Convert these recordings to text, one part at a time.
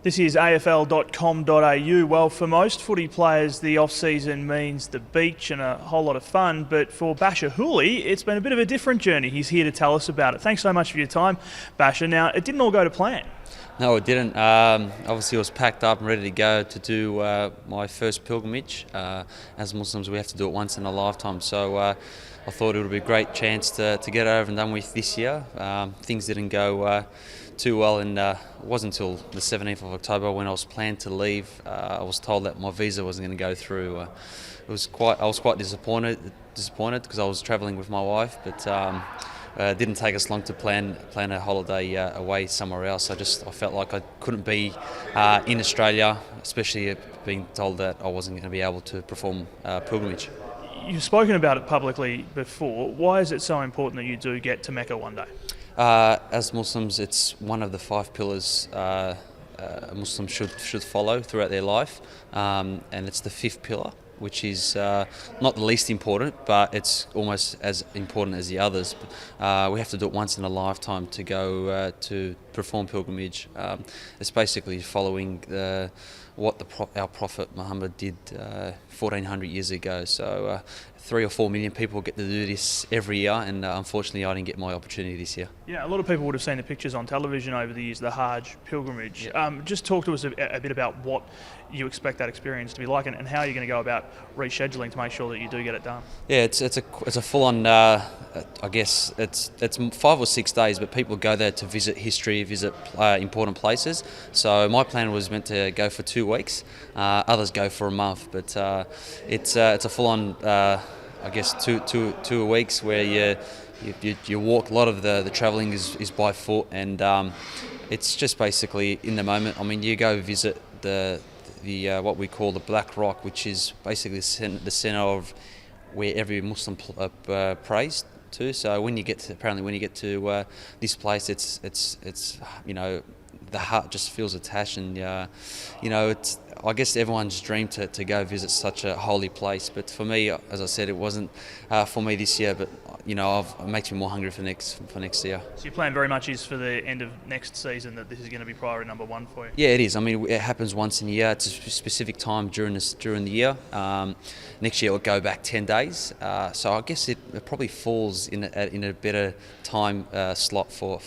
This is AFL.com.au. Well, for most footy players, the off-season means the beach and a whole lot of fun, but for Bachar Houli, it's been a bit of a different journey. He's here to tell us about it. Thanks so much for your time, Bachar. Now, it didn't all go to plan. No, it didn't. Obviously, I was packed up and ready to go to do my first pilgrimage. As Muslims, we have to do it once in a lifetime, so I thought it would be a great chance to get it over and done with this year. Things didn't go too well, and it wasn't until the 17th of October when I was planned to leave. I was told that my visa wasn't going to go through. I was quite disappointed because I was travelling with my wife, but it didn't take us long to plan a holiday away somewhere else. I felt like I couldn't be in Australia, especially being told that I wasn't going to be able to perform pilgrimage. You've spoken about it publicly before. Why is it so important that you do get to Mecca one day? As Muslims, it's one of the 5 pillars a Muslim should follow throughout their life, and it's the 5th pillar, which is not the least important, but it's almost as important as the others. We have to do it once in a lifetime to go to perform pilgrimage. It's basically following what our Prophet Muhammad did 1400 years ago. So 3 or 4 million people get to do this every year, and unfortunately I didn't get my opportunity this year. Yeah, a lot of people would have seen the pictures on television over the years, the Hajj Pilgrimage. Yeah. Just talk to us a bit about what you expect that experience to be like, and how you're going to go about rescheduling to make sure that you do get it done. Yeah, it's a full-on. I guess it's 5 or 6 days, but people go there to visit history, visit important places. So my plan was meant to go for 2 weeks. Others go for a month, but it's a full-on. I guess two weeks where you walk. A lot of the travelling is by foot, and it's just basically in the moment. I mean, you go visit the what we call the Black Rock, which is basically the centre of where every Muslim prays to. So when you get to this place, it's the heart just feels attached, and it's. I guess everyone's dream to go visit such a holy place, but for me, as I said, it wasn't for me this year. But it makes me more hungry for next year. So your plan very much is for the end of next season that this is going to be priority number 1 for you. Yeah, it is. I mean, it happens once in a year. It's a specific time during the year. Next year it'll go back 10 days. So I guess it probably falls in a better time slot for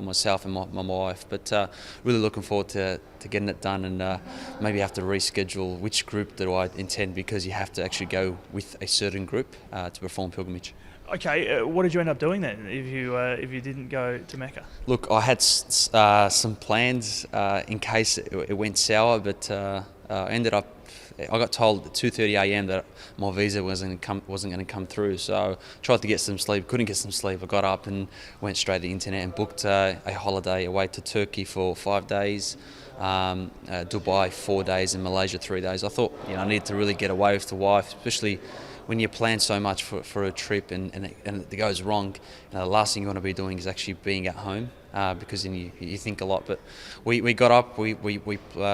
myself and my wife. But really looking forward to getting it done, and maybe have to reschedule which group that I intend, because you have to actually go with a certain group to perform pilgrimage. Okay, what did you end up doing then if you didn't go to Mecca? Look, I had some plans in case it went sour, but I got told at 2:30 a.m. that my visa wasn't going to come through. So tried to get some sleep, couldn't get some sleep. I got up and went straight to the internet and booked a holiday away to Turkey for 5 days, Dubai 4 days, and Malaysia 3 days. I thought I needed to really get away with the wife, especially when you plan so much for a trip and it goes wrong. The last thing you want to be doing is actually being at home, because then you think a lot. But we got up, we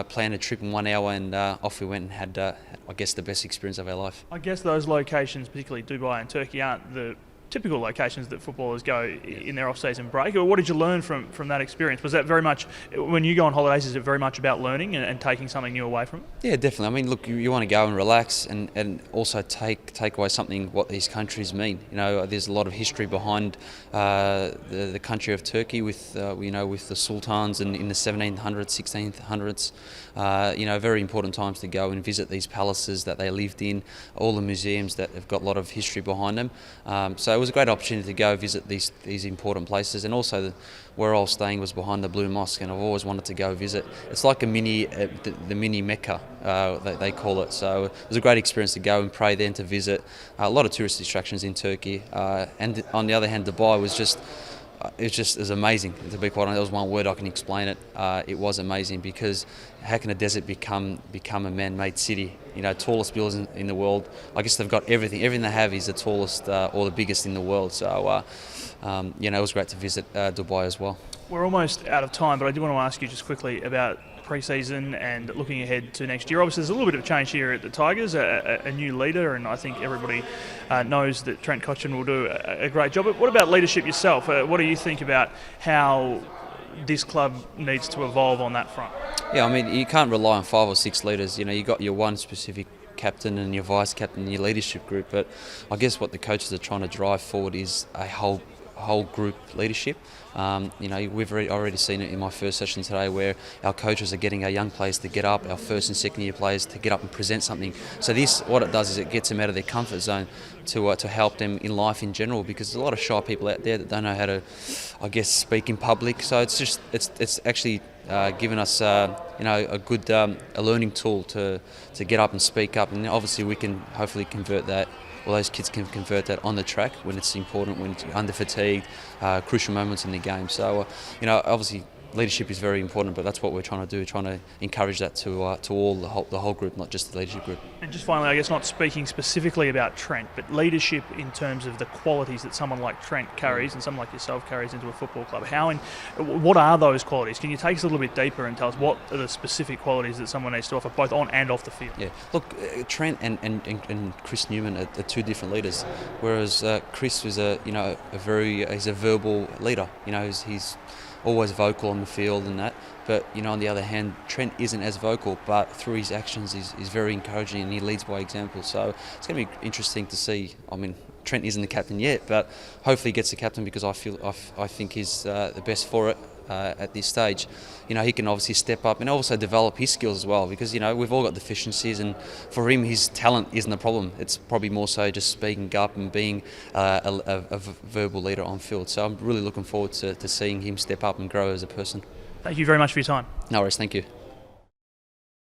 planned a trip in 1 hour, and off we went and had I guess the best experience of our life. I guess those locations, particularly Dubai and Turkey, aren't the typical locations that footballers go in their off-season break. What did you learn from that experience? Was that very much, when you go on holidays, is it very much about learning and taking something new away from it? Yeah, definitely. I mean, look, you want to go and relax and also take away something what these countries mean. There's a lot of history behind the country of Turkey with the sultans in the 1700s, 1600s. Very important times to go and visit these palaces that they lived in, all the museums that have got a lot of history behind them. So it was a great opportunity to go visit these important places, and also where I was staying was behind the Blue Mosque, and I've always wanted to go visit. It's like a mini, the mini Mecca, they call it. So it was a great experience to go and pray there and to visit. A lot of tourist distractions in Turkey, and on the other hand, Dubai was just. It was amazing, to be quite honest. There was one word I can explain it. It was amazing, because how can a desert become a man-made city? Tallest buildings in the world. I guess they've got everything. Everything they have is the tallest or the biggest in the world. So, it was great to visit Dubai as well. We're almost out of time, but I do want to ask you just quickly about pre-season and looking ahead to next year. Obviously, there's a little bit of change here at the Tigers, a new leader, and I think everybody knows that Trent Cotchin will do a great job. But what about leadership yourself? What do you think about how this club needs to evolve on that front? Yeah, I mean, you can't rely on 5 or 6 leaders. You know, you got your one specific captain and your vice captain and your leadership group. But I guess what the coaches are trying to drive forward is a whole group leadership. You know, we've already seen it in my first session today, where our coaches are getting our young players to get up, our first and second year players to get up and present something. So this, what it does is it gets them out of their comfort zone to help them in life in general, because there's a lot of shy people out there that don't know how to, I guess, speak in public. So it's actually given us a good a learning tool to get up and speak up, and obviously we can hopefully convert that. Well, those kids can convert that on the track when it's important, when it's under fatigue, crucial moments in the game. So, obviously leadership is very important, but that's what we're trying to do, trying to encourage that to all the whole group, not just the leadership group. And just finally, I guess not speaking specifically about Trent, but leadership in terms of the qualities that someone like Trent carries and someone like yourself carries into a football club. What are those qualities? Can you take us a little bit deeper and tell us what are the specific qualities that someone needs to offer, both on and off the field? Yeah, look, Trent and Chris Newman are two different leaders, whereas Chris was he's a verbal leader. You know, he's always vocal on the field and that, but on the other hand, Trent isn't as vocal, but through his actions he's very encouraging and he leads by example. So it's going to be interesting to see. I mean, Trent isn't the captain yet, but hopefully he gets the captain, because I think he's the best for it at this stage. He can obviously step up and also develop his skills as well, because we've all got deficiencies, and for him his talent isn't a problem. It's probably more so just speaking up and being a verbal leader on field. So I'm really looking forward to seeing him step up and grow as a person. Thank you very much for your time. No worries, thank you.